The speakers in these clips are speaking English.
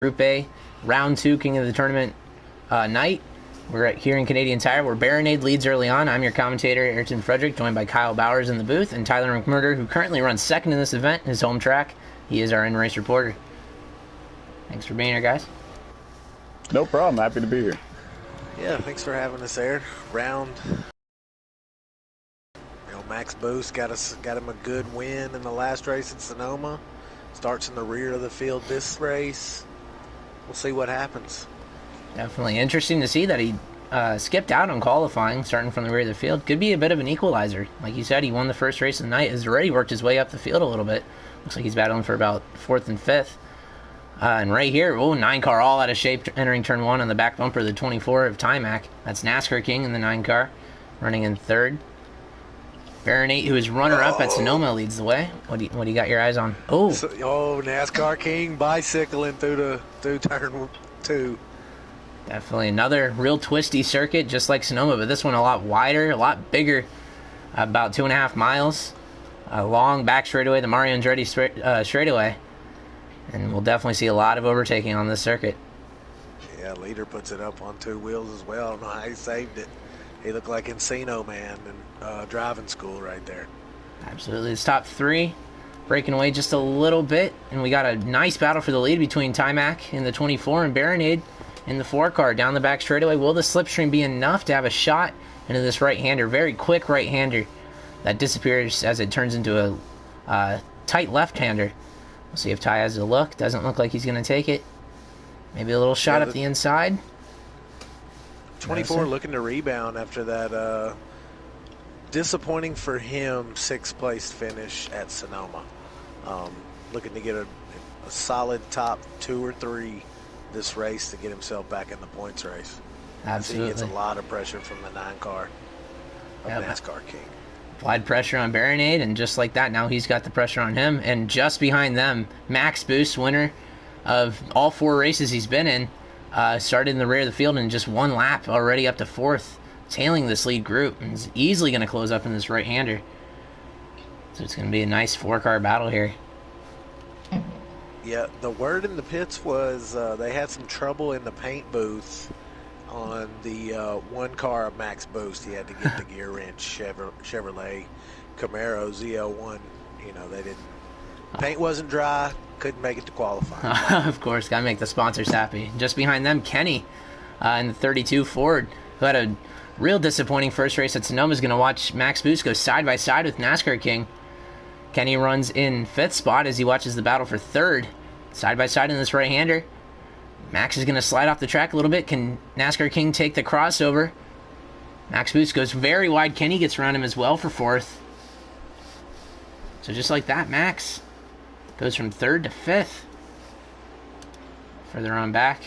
Group A, round 2, king of the tournament night. We're here in Canadian Tire, where Baronade leads early on. I'm your commentator, Ayrton Frederick, joined by Kyle Bowers in the booth, and Tyler McMurder, who currently runs second in this event, his home track. He is our in-race reporter. Thanks for being here, guys. No problem. Happy to be here. Yeah, thanks for having us there. Round. Max Boost got him a good win in the last race at Sonoma. Starts in the rear of the field this race. We'll see what happens. Definitely interesting to see that he skipped out on qualifying, starting from the rear of the field. Could be a bit of an equalizer. Like you said, he won the first race of the night, has already worked his way up the field a little bit. Looks like he's battling for about 4th and 5th. And right here, 9 car all out of shape entering turn 1 on the back bumper of the 24 of Timac. That's NASCAR King in the 9 car, running in 3rd. Baronade, who is runner-up at Sonoma, leads the way. What do you got your eyes on? NASCAR King bicycling through turn 2. Definitely another real twisty circuit, just like Sonoma, but this one a lot wider, a lot bigger, about 2.5 miles. A long back straightaway, the Mario Andretti straightaway. And we'll definitely see a lot of overtaking on this circuit. Yeah, leader puts it up on 2 wheels as well. I don't know how he saved it. He looked like Encino Man in driving school right there. Absolutely. It's top 3, breaking away just a little bit. And we got a nice battle for the lead between Timac in the 24 and Baronade in the 4 car down the back straightaway. Will the slipstream be enough to have a shot into this right-hander? Very quick right-hander that disappears as it turns into a tight left-hander. We'll see if Ty has a look. Doesn't look like he's going to take it. Maybe a little shot up the inside. 24 looking to rebound after that disappointing for him 6th place finish at Sonoma. Looking to get a solid top 2 or 3 this race to get himself back in the points race. Absolutely. He gets a lot of pressure from the 9 car of NASCAR King. Applied pressure on Baronade, and just like that, now he's got the pressure on him. And just behind them, Max Boost, winner of all 4 races he's been in, started in the rear of the field in just 1 lap, already up to 4th, tailing this lead group, and is easily going to close up in this right-hander. So it's going to be a nice 4-car battle here. Yeah, the word in the pits was they had some trouble in the paint booth on the 1 car of Max Boost. He had to get the gear wrench Chevrolet Camaro ZL1. You know, they didn't. Paint wasn't dry. Couldn't make it to qualify. Of course, gotta make the sponsors happy. Just behind them, Kenny in the 32 Ford, who had a real disappointing first race at Sonoma, is going to watch Max Boost go side by side with NASCAR King. Kenny runs in 5th spot as he watches the battle for 3rd, side by side in this right-hander. Max is going to slide off the track a little bit. Can NASCAR King take the crossover? Max Boost goes very wide. Kenny gets around him as well for 4th. So just like that, Max goes from 3rd to 5th. Further on back,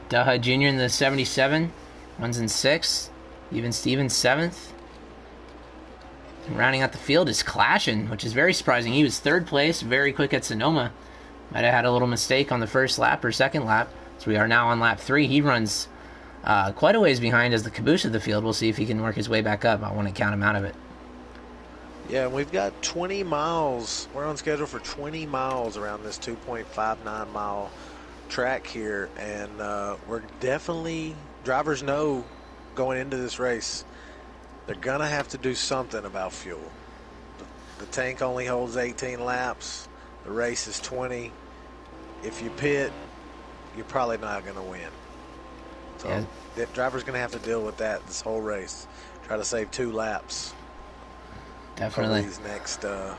Daha Jr. in the 77 runs in 6th. Even Stevens 7th. And rounding out the field is Clashin, which is very surprising. He was 3rd place, very quick at Sonoma. Might have had a little mistake on the first lap or 2nd lap. So we are now on lap 3. He runs quite a ways behind as the caboose of the field. We'll see if he can work his way back up. I want to count him out of it. Yeah, we've got 20 miles. We're on schedule for 20 miles around this 2.59 mile track here. And we're definitely, drivers know going into this race, they're going to have to do something about fuel. The tank only holds 18 laps. The race is 20. If you pit, you're probably not going to win. So the driver's going to have to deal with that this whole race. Try to save 2 laps. Definitely. These next about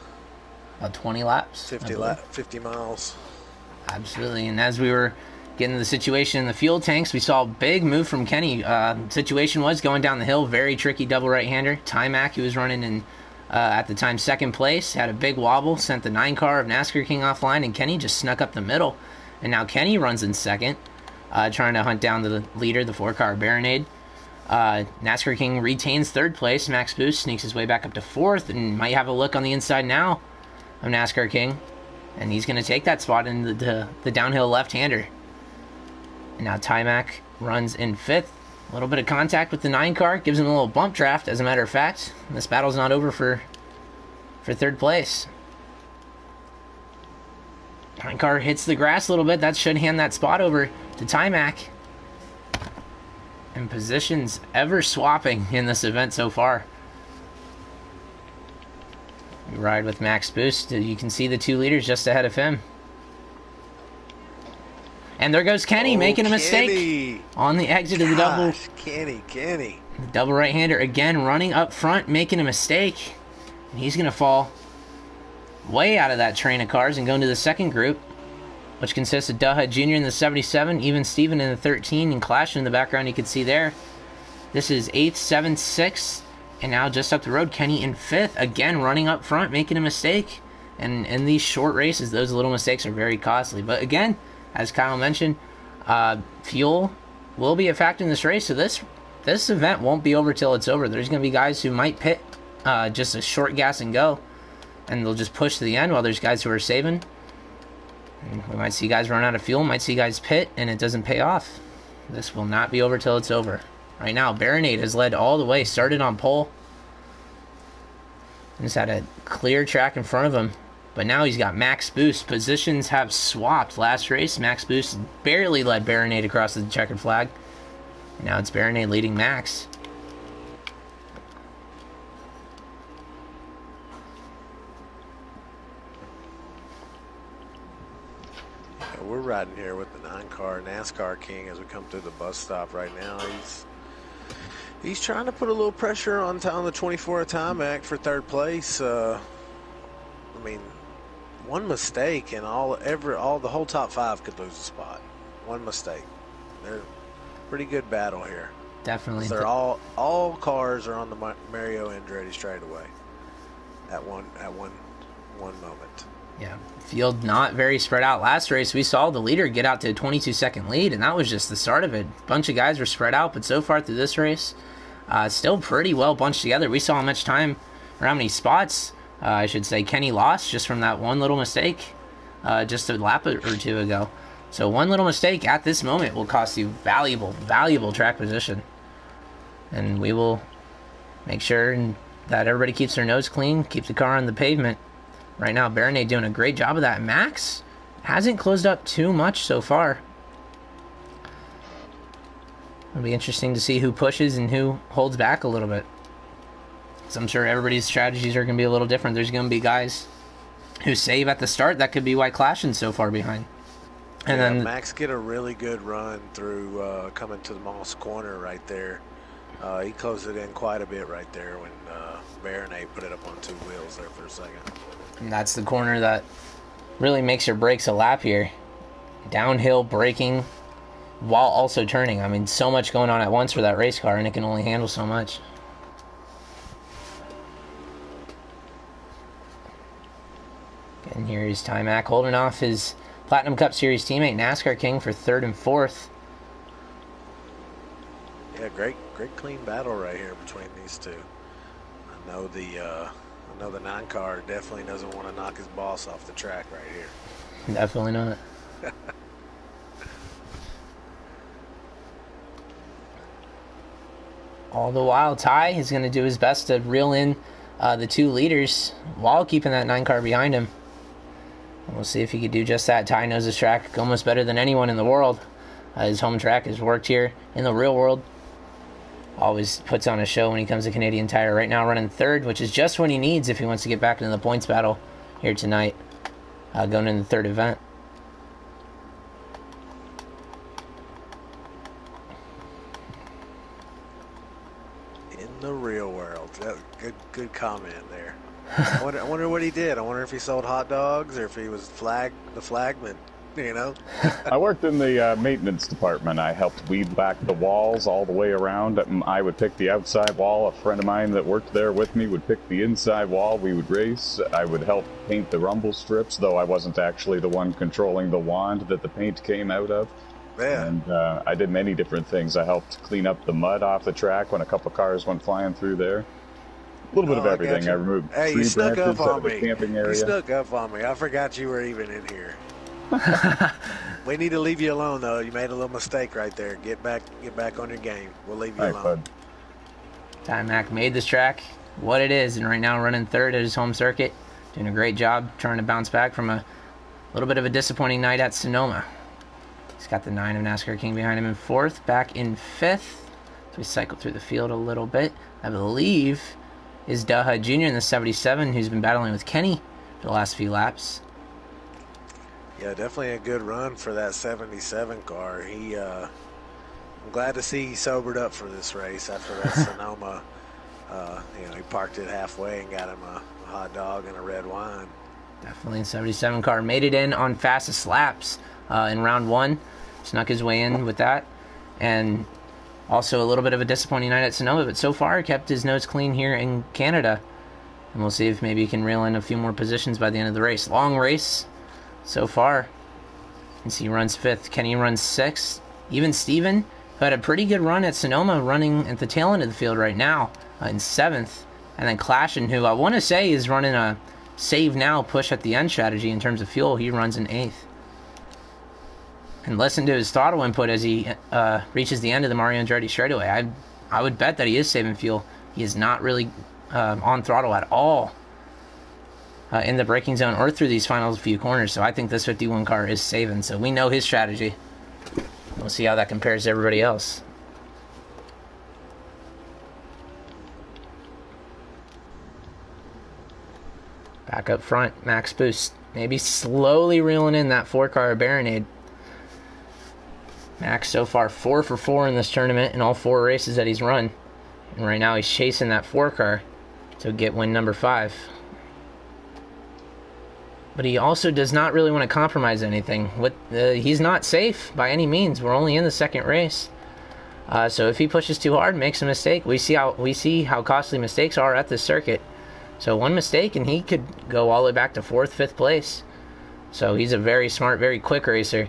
20 laps. 50 miles. Absolutely. And as we were getting the situation in the fuel tanks, we saw a big move from Kenny. Situation was going down the hill, very tricky double right-hander. Timac, who was running in at the time 2nd place, had a big wobble, sent the 9 car of NASCAR King offline, and Kenny just snuck up the middle. And now Kenny runs in 2nd, trying to hunt down the leader, the 4 car Baronade. NASCAR King retains 3rd place. Max Boost sneaks his way back up to 4th and might have a look on the inside now of NASCAR King. And he's going to take that spot in the downhill left-hander. And now Timac runs in 5th. A little bit of contact with the 9 car. Gives him a little bump draft, as a matter of fact. This battle's not over for 3rd place. Pine car hits the grass a little bit. That should hand that spot over to Timac. And positions ever swapping in this event so far. We ride with Max Boost. You can see the 2 leaders just ahead of him. And there goes Kenny, making a mistake on the exit of the double. Kenny. The double right-hander again running up front, making a mistake. And he's going to fall way out of that train of cars and go into the second group, which consists of Duhut Jr. in the 77, Even Steven in the 13, and Clash in the background you can see there. This is 8th, 7th, 6th, and now just up the road, Kenny in 5th, again running up front, making a mistake. And in these short races, those little mistakes are very costly. But again, as Kyle mentioned, fuel will be a factor in this race, so this event won't be over till it's over. There's going to be guys who might pit just a short gas and go, and they'll just push to the end, while there's guys who are saving. And we might see guys run out of fuel, might see guys pit, and it doesn't pay off. This will not be over till it's over. Right now, Baronade has led all the way, started on pole. Just had a clear track in front of him. But now he's got Max Boost. Positions have swapped. Last race, Max Boost barely led Baronade across the checkered flag. And now it's Baronade leading Max. We're riding here with the 9-car NASCAR King as we come through the bus stop right now. He's trying to put a little pressure on the 24 Timac for 3rd place. I mean, one mistake and the whole top 5 could lose a spot. One mistake. They're pretty good battle here. Definitely. They're all cars are on the Mario Andretti straightaway at one moment. Yeah, field not very spread out. Last race, we saw the leader get out to a 22-second lead, and that was just the start of it. A bunch of guys were spread out, but so far through this race, still pretty well bunched together. We saw how much time, or how many spots, I should say, Kenny lost just from that one little mistake just a lap or 2 ago. So one little mistake at this moment will cost you valuable track position. And we will make sure that everybody keeps their nose clean, keep the car on the pavement. Right now, Baronade doing a great job of that. Max hasn't closed up too much so far. It'll be interesting to see who pushes and who holds back a little bit. So I'm sure everybody's strategies are going to be a little different. There's going to be guys who save at the start. That could be why Clashing's so far behind. And then Max get a really good run through coming to the Moss corner right there. He closed it in quite a bit right there when Baronade put it up on 2 wheels there for a second. And that's the corner that really makes or breaks a lap here. Downhill braking while also turning. I mean, so much going on at once for that race car, and it can only handle so much. And here's Timac holding off his Platinum Cup Series teammate, NASCAR King, for 3rd and 4th. Yeah, great clean battle right here between these two. I know the 9-car definitely doesn't want to knock his boss off the track right here. Definitely not. All the while, Ty is going to do his best to reel in the 2 leaders while keeping that 9-car behind him. And we'll see if he can do just that. Ty knows his track almost better than anyone in the world. His home track has worked here in the real world. Always puts on a show when he comes to Canadian Tire. Right now running 3rd, which is just what he needs if he wants to get back into the points battle here tonight, going into the 3rd event. In the real world. Good comment there. I wonder what he did. I wonder if he sold hot dogs or if he was the flagman. You know, I worked in the maintenance department. I helped weed back the walls all the way around. I would pick the outside wall. A friend of mine that worked there with me would pick the inside wall. We would race. I would help paint the rumble strips, though I wasn't actually the one controlling the wand that the paint came out of. Yeah. And I did many different things. I helped clean up the mud off the track when a couple cars went flying through there. A little bit of everything. I removed tree branches out of the camping area. You snuck up on me. I forgot you were even in here. We need to leave you alone, though. You made a little mistake right there. Get back on your game. We'll leave you alone. Bud. Timac made this track what it is, and right now running 3rd at his home circuit, doing a great job trying to bounce back from a A little bit of a disappointing night at Sonoma. He's got the 9 of NASCAR King behind him in 4th, back in 5th. So we cycle through the field a little bit. I believe is Daha Jr. in the 77, who's been battling with Kenny for the last few laps. Yeah, definitely a good run for that 77 car. I'm glad to see he sobered up for this race after that Sonoma. He parked it halfway and got him a hot dog and a red wine. Definitely in 77 car. Made it in on fastest laps in round 1. Snuck his way in with that. And also a little bit of a disappointing night at Sonoma, but so far kept his nose clean here in Canada. And we'll see if maybe he can reel in a few more positions by the end of the race. Long race so far. And see, he runs 5th. Kenny runs 6th. Even Steven, who had a pretty good run at Sonoma, running at the tail end of the field right now in 7th. And then Clashin, who I want to say is running a save now, push at the end strategy in terms of fuel. He runs in 8th. And listen to his throttle input as he reaches the end of the Mario Andretti straightaway. I would bet that he is saving fuel. He is not really on throttle at all in the braking zone or through these final few corners. So I think this 51 car is saving. So we know his strategy. We'll see how that compares to everybody else. Back up front, Max Boost. Maybe slowly reeling in that 4-car Baronade. Max so far 4 for 4 in this tournament in all 4 races that he's run. And right now he's chasing that 4-car to get win number 5. But he also does not really want to compromise anything. He's not safe by any means. We're only in the 2nd race. So if he pushes too hard, makes a mistake, we see how costly mistakes are at this circuit. So one mistake and he could go all the way back to 4th, 5th place. So he's a very smart, very quick racer.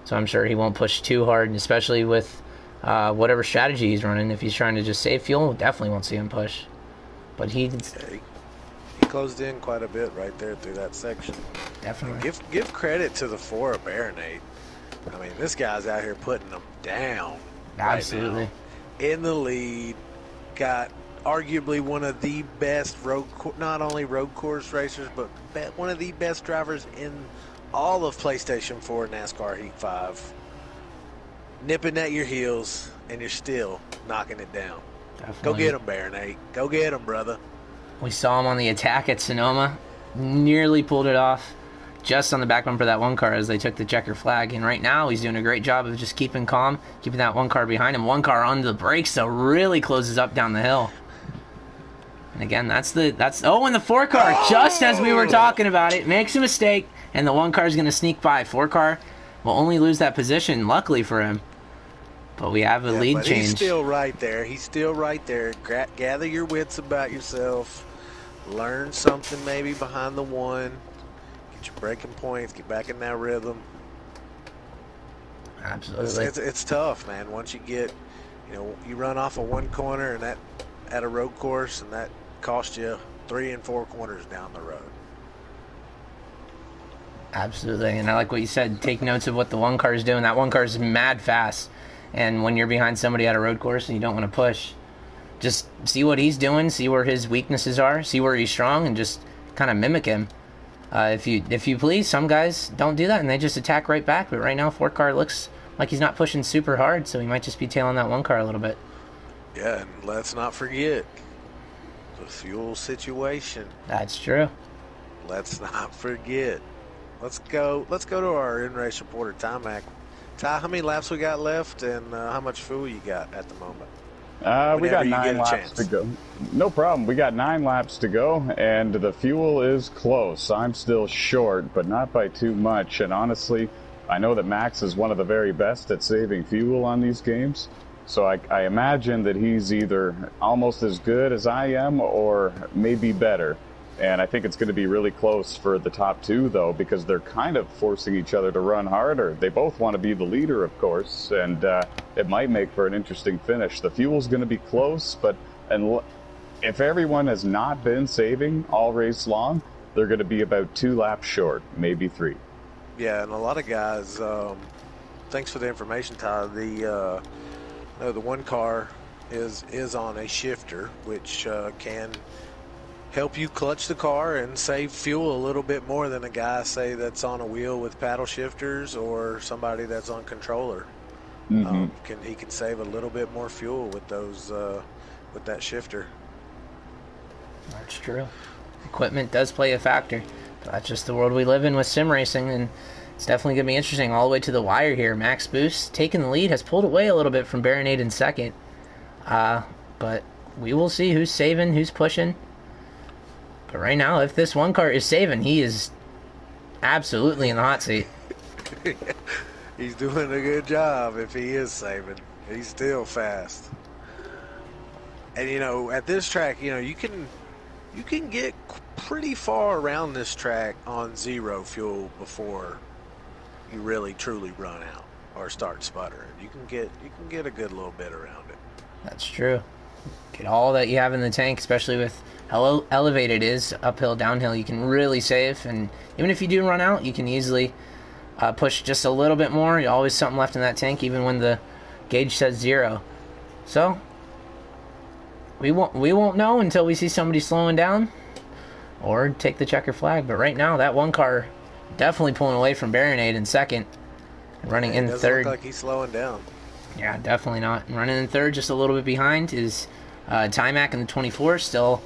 So I'm sure he won't push too hard, especially with whatever strategy he's running. If he's trying to just save fuel, definitely won't see him push. But he closed in quite a bit right there through that section. Definitely. Give credit to the 4 of Baronade. I mean, this guy's out here putting them down. Absolutely. Right now. In the lead, got arguably one of the best not only road course racers, but one of the best drivers in all of PlayStation 4 NASCAR Heat 5. Nipping at your heels, and you're still knocking it down. Definitely. Go get him, Baronade. Go get him, brother. We saw him on the attack at Sonoma. Nearly pulled it off just on the back bumper of that 1 car as they took the checker flag. And right now he's doing a great job of just keeping calm, keeping that 1 car behind him. 1 car on the brakes, so really closes up down the hill. And again, and the 4 car, just as we were talking about it, makes a mistake, and the 1 car is going to sneak by. 4 car will only lose that position, luckily for him. But we have a lead change. He's still right there. He's still right there. Gather your wits about yourself. Learn something maybe behind the 1. Get your braking points. Get back in that rhythm. Absolutely. It's tough, man. Once you get, you run off of 1 corner and that at a road course, and that cost you 3 and 4 corners down the road. Absolutely. And I like what you said. Take notes of what the 1 car is doing. That 1 car is mad fast. And when you're behind somebody at a road course and you don't want to push, just see what he's doing, see where his weaknesses are, see where he's strong, and just kind of mimic him. If you please, some guys don't do that and they just attack right back. But right now, 4 car looks like he's not pushing super hard, so he might just be tailing that 1 car a little bit. Yeah, and let's not forget the fuel situation. That's true. Let's not forget. Let's go to our in-race reporter, Ty Mack. Ty, how many laps we got left, and how much fuel you got at the moment? We got 9 laps to go. No problem. We got 9 laps to go, and the fuel is close. I'm still short, but not by too much. And honestly, I know that Max is one of the very best at saving fuel on these games. So I imagine that he's either almost as good as I am or maybe better. And I think it's going to be really close for the top 2, though, because they're kind of forcing each other to run harder. They both want to be the leader, of course, and it might make for an interesting finish. The fuel's going to be close, but if everyone has not been saving all race long, they're going to be about 2 laps short, maybe 3. Yeah, and a lot of guys, thanks for the information, Ty. The 1 car is on a shifter, which can help you clutch the car and save fuel a little bit more than a guy, say, that's on a wheel with paddle shifters or somebody that's on controller. He can save a little bit more fuel with those with that shifter. That's true. Equipment does play a factor. But that's just the world we live in with sim racing, and it's definitely going to be interesting all the way to the wire here. Max Boost taking the lead, has pulled away a little bit from Baronade in second. But we will see who's saving, who's pushing. But right now, if this one car is saving, he is absolutely in the hot seat. He's doing a good job if he is saving. He's still fast. And, you know, at this track, you know, you can get pretty far around this track on zero fuel before you really truly run out or start sputtering. You can get a good little bit around it. That's true. Get all that you have in the tank, especially with how elevated it is, uphill, downhill. You can really save, and even if you do run out, you can easily push just a little bit more. You always something left in that tank, even when the gauge says zero. So we won't know until we see somebody slowing down or take the checker flag. But right now, that one car definitely pulling away from Baronade in second, running in third. Look like he's slowing down. Yeah, definitely not. And running in third, just a little bit behind, is Timac in the 24. Still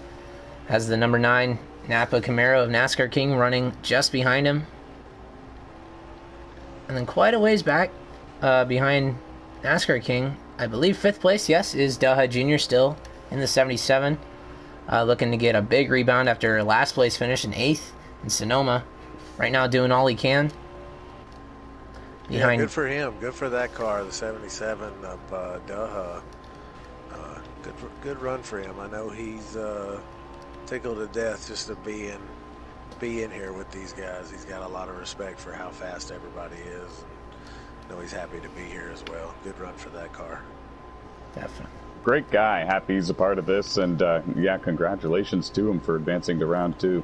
has the number 9 Napa Camaro of NASCAR King running just behind him. And then quite a ways back behind NASCAR King, I believe 5th place, yes, is Delha Jr. still in the 77. Looking to get a big rebound after last place finish in 8th in Sonoma. Right now doing all he can. Yeah, good for him. Good for that car, the 77 of Delha. Good run for him. I know he's tickled to death just to be in here with these guys. He's got a lot of respect for how fast everybody is. And I know he's happy to be here as well. Good run for that car. Definitely. Great guy. Happy he's a part of this, and yeah, congratulations to him for advancing to round 2.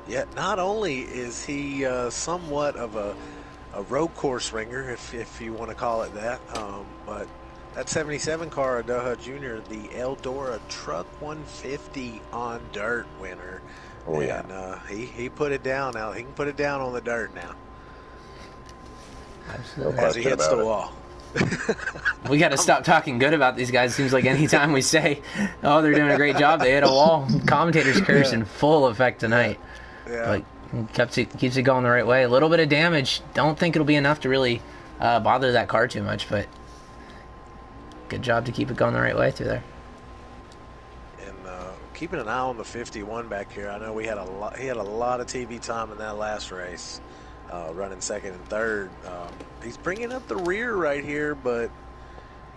Yeah, not only is he somewhat of a road course ringer, if you want to call it that, but that 77 car, Delha Jr., the Eldora Truck 150 on dirt winner. Oh, yeah. And he put it down now. He can put it down on the dirt now. Absolutely. As he hits the wall. We got to stop talking good about these guys. Seems like anytime we say, oh, they're doing a great job, they hit a wall. Commentators curse in full effect tonight. Yeah. But keeps it going the right way. A little bit of damage. Don't think it'll be enough to really bother that car too much, but good job to keep it going the right way through there. And keeping an eye on the 51 back here. I know he had a lot of TV time in that last race, running second and third. He's bringing up the rear right here, but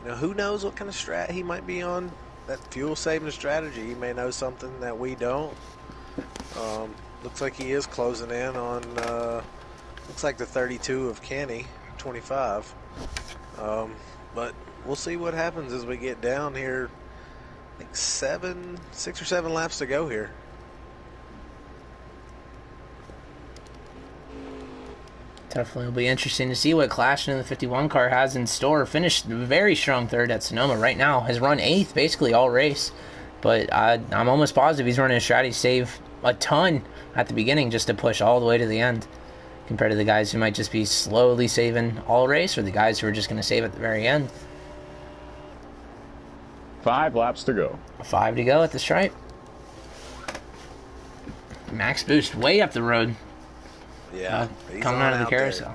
you know, who knows what kind of strat he might be on. That fuel saving strategy. He may know something that we don't. Looks like he is closing in on, looks like the 32 of Kenny, 25. But we'll see what happens as we get down here. I think 6 or 7 laps to go here. Definitely will be interesting to see what Clashing in the 51 car has in store. Finished very strong third at Sonoma right now. Has run 8th basically all race. But I'm almost positive he's running a strategy save a ton at the beginning just to push all the way to the end, compared to the guys who might just be slowly saving all race, or the guys who are just going to save at the very end. 5 laps to go. 5 to go at the stripe. Max Boost way up the road. Yeah, coming out of the carousel.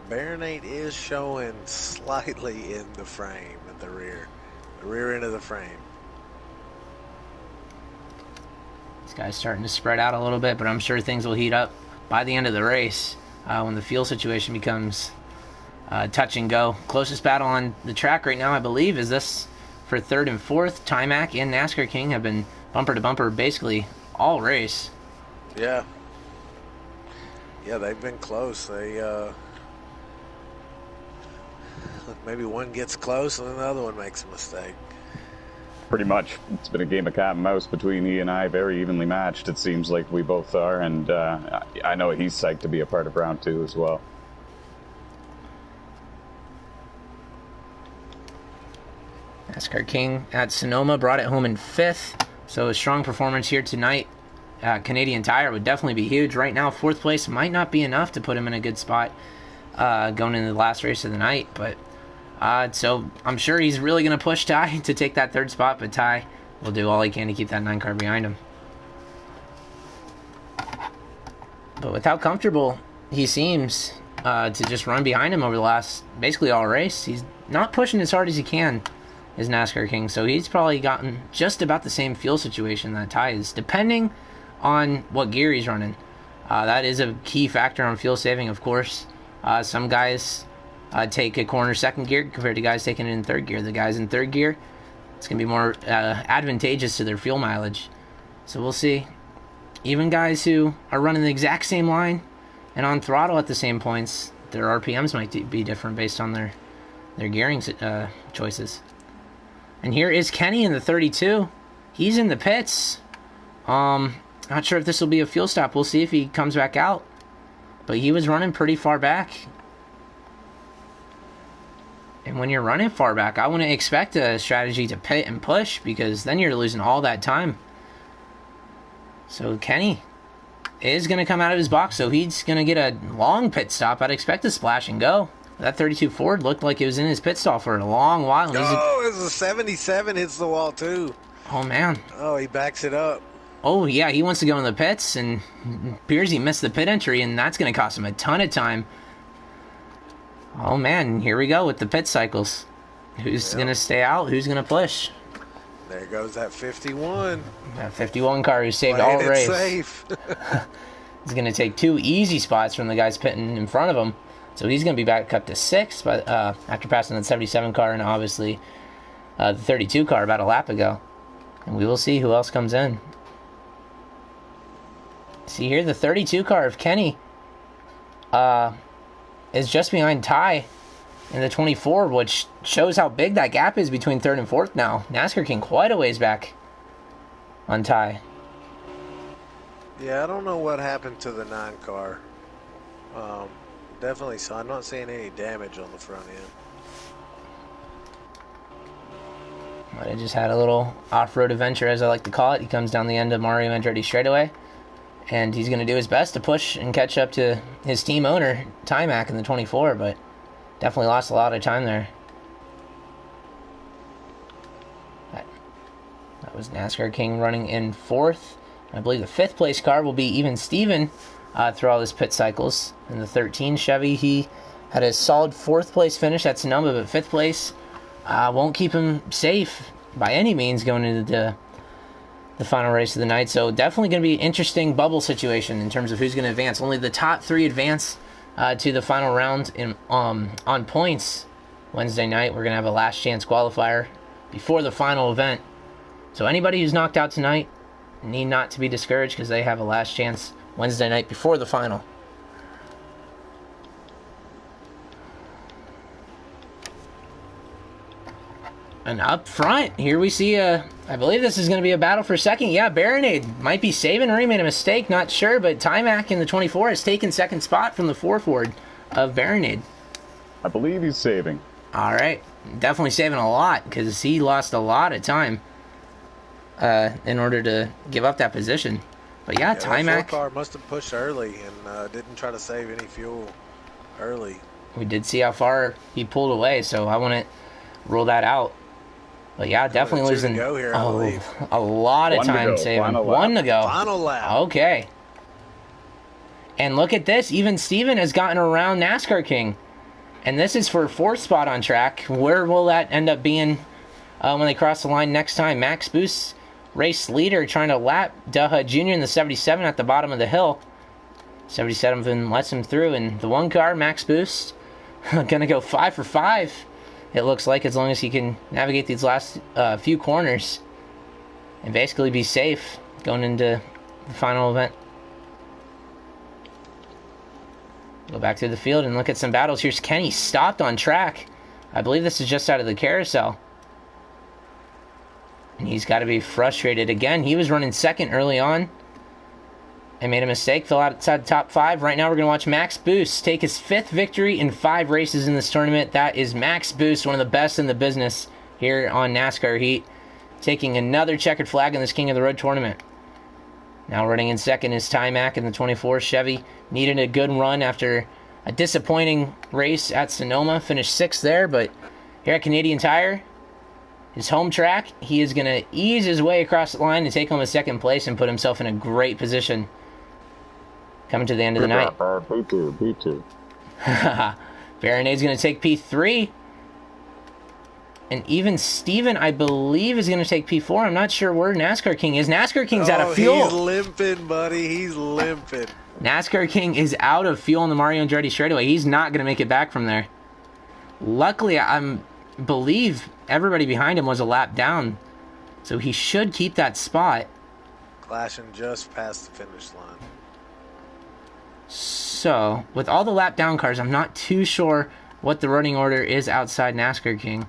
Baronade is showing slightly in the frame at the rear end of the frame. These guys starting to spread out a little bit, but I'm sure things will heat up by the end of the race when the fuel situation becomes touch and go. Closest battle on the track right now, I believe, is this for 3rd and 4th. Timac and NASCAR King have been bumper to bumper basically all race. Yeah. Yeah, they've been close. They maybe one gets close and then the other one makes a mistake. Pretty much. It's been a game of cat and mouse between he and I, very evenly matched. It seems like we both are, and I know he's psyched to be a part of round 2 as well. NASCAR King at Sonoma brought it home in 5th. So a strong performance here tonight. Canadian Tire would definitely be huge. Right now, 4th place might not be enough to put him in a good spot going into the last race of the night. But so I'm sure he's really going to push Ty to take that 3rd spot. But Ty will do all he can to keep that 9 car behind him. But with how comfortable he seems to just run behind him over the last, basically all race, he's not pushing as hard as he can, is NASCAR King. So he's probably gotten just about the same fuel situation that Ty is, depending on what gear he's running. That is a key factor on fuel saving, of course. Some guys take a corner 2nd gear compared to guys taking it in 3rd gear. The guys in 3rd gear, it's going to be more advantageous to their fuel mileage. So we'll see. Even guys who are running the exact same line and on throttle at the same points, their RPMs might be different based on their gearing choices. And here is Kenny in the 32. He's in the pits. Not sure if this will be a fuel stop. We'll see if he comes back out. But he was running pretty far back. And when you're running far back, I wouldn't expect a strategy to pit and push, because then you're losing all that time. So Kenny is going to come out of his box, so he's going to get a long pit stop. I'd expect a splash and go. That 32 Ford looked like it was in his pit stall for a long while. Oh, it was a 77 hits the wall too. Oh, man. Oh, he backs it up. Oh, yeah, he wants to go in the pits, and appears he missed the pit entry, and that's going to cost him a ton of time. Oh, man, here we go with the pit cycles. Who's going to stay out? Who's going to push? There goes that 51. That 51 car who saved all race. Safe. He's going to take 2 easy spots from the guys pitting in front of him. So he's going to be back up to 6 but, after passing that 77 car and obviously the 32 car about a lap ago. And we will see who else comes in. See here, the 32 car of Kenny is just behind Ty in the 24, which shows how big that gap is between 3rd and 4th now. NASCAR King quite a ways back on Ty. Yeah, I don't know what happened to the 9 car. Definitely, so I'm not seeing any damage on the front end. Might have just had a little off-road adventure, as I like to call it. He comes down the end of Mario Andretti straightaway, and he's going to do his best to push and catch up to his team owner, Timac, in the 24, but definitely lost a lot of time there. That was NASCAR King running in 4th. I believe the 5th place car will be even Steven through all his pit cycles. In the 13 Chevy, he had a solid 4th place finish. That's a number, but 5th place won't keep him safe by any means going into the final race of the night. So definitely going to be an interesting bubble situation in terms of who's going to advance. Only the top 3 advance to the final round on points Wednesday night. We're going to have a last chance qualifier before the final event. So anybody who's knocked out tonight need not to be discouraged, because they have a last chance Wednesday night before the final. And up front, here we see I believe this is going to be a battle for second. Yeah, Baronade might be saving, or he made a mistake, not sure, but Timac in the 24 has taken 2nd spot from the 4 Ford of Baronade. I believe he's saving. All right, definitely saving a lot, because he lost a lot of time in order to give up that position. But yeah, Timac. The car must have pushed early and didn't try to save any fuel early. We did see how far he pulled away, so I wouldn't rule that out. But yeah, definitely losing a lot of time saving. One to go. Final lap. Okay. And look at this. Even Steven has gotten around NASCAR King. And this is for 4th spot on track. Where will that end up being when they cross the line next time? Max Boost, race leader, trying to lap Duha Jr. in the 77 at the bottom of the hill. 77 lets him through. And the 1 car, Max Boost, going to go 5 for 5. It looks like, as long as he can navigate these last few corners and basically be safe going into the final event. Go back to the field and look at some battles. Here's Kenny stopped on track. I believe this is just out of the carousel. And he's got to be frustrated again. He was running 2nd early on and made a mistake, fell outside the top 5. Right now we're going to watch Max Boost take his 5th victory in 5 races in this tournament. That is Max Boost, one of the best in the business here on NASCAR Heat, taking another checkered flag in this King of the Road tournament. Now running in second is Timac in the 24 Chevy. Needed a good run after a disappointing race at Sonoma. Finished 6th there, but here at Canadian Tire, his home track, he is going to ease his way across the line to take home a 2nd place and put himself in a great position coming to the end of the night. P2. Baronade's going to take P3. And even Steven, I believe, is going to take P4. I'm not sure where NASCAR King is. NASCAR King's out of fuel. He's limping, buddy. He's limping. NASCAR King is out of fuel in the Mario Andretti straightaway. He's not going to make it back from there. Luckily, I believe everybody behind him was a lap down, so he should keep that spot. Clashing just past the finish line. So, with all the lap down cars, I'm not too sure what the running order is outside NASCAR King.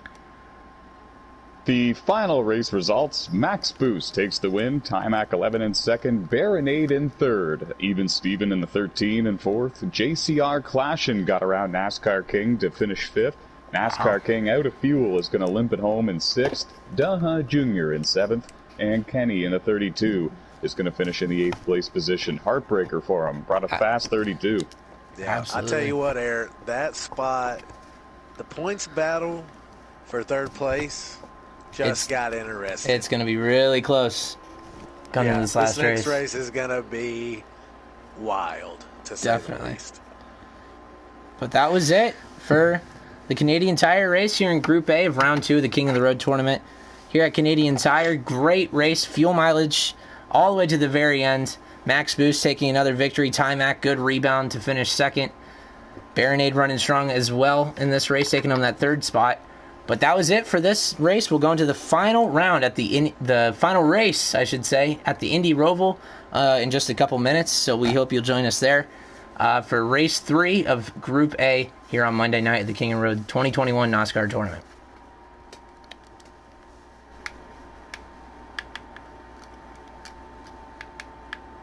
The final race results, Max Boost takes the win, Timac 11 in second, Baronade in third, Even Steven in the 13 and fourth, JCR Clashin got around NASCAR King to finish fifth, NASCAR King out of fuel is going to limp it home in sixth, Daha Jr. in seventh, and Kenny in the 32 is going to finish in the 8th place position. Heartbreaker for him, brought a fast 32. Yeah, absolutely. I tell you what, Eric, that spot, the points battle for 3rd place got interesting. It's going to be really close coming into this last race. This next race is going to be wild, to say the least. But that was it for the Canadian Tire race here in Group A of Round 2 of the King of the Road tournament. Here at Canadian Tire, great race, fuel mileage all the way to the very end. Max Boost taking another victory. Timac, good rebound to finish 2nd. Baronade running strong as well in this race, taking home that 3rd spot. But that was it for this race. We'll go into the final round at the final race, I should say, at the Indy Roval in just a couple minutes. So we hope you'll join us there for race 3 of Group A here on Monday night at the King of the Road 2021 NASCAR Tournament.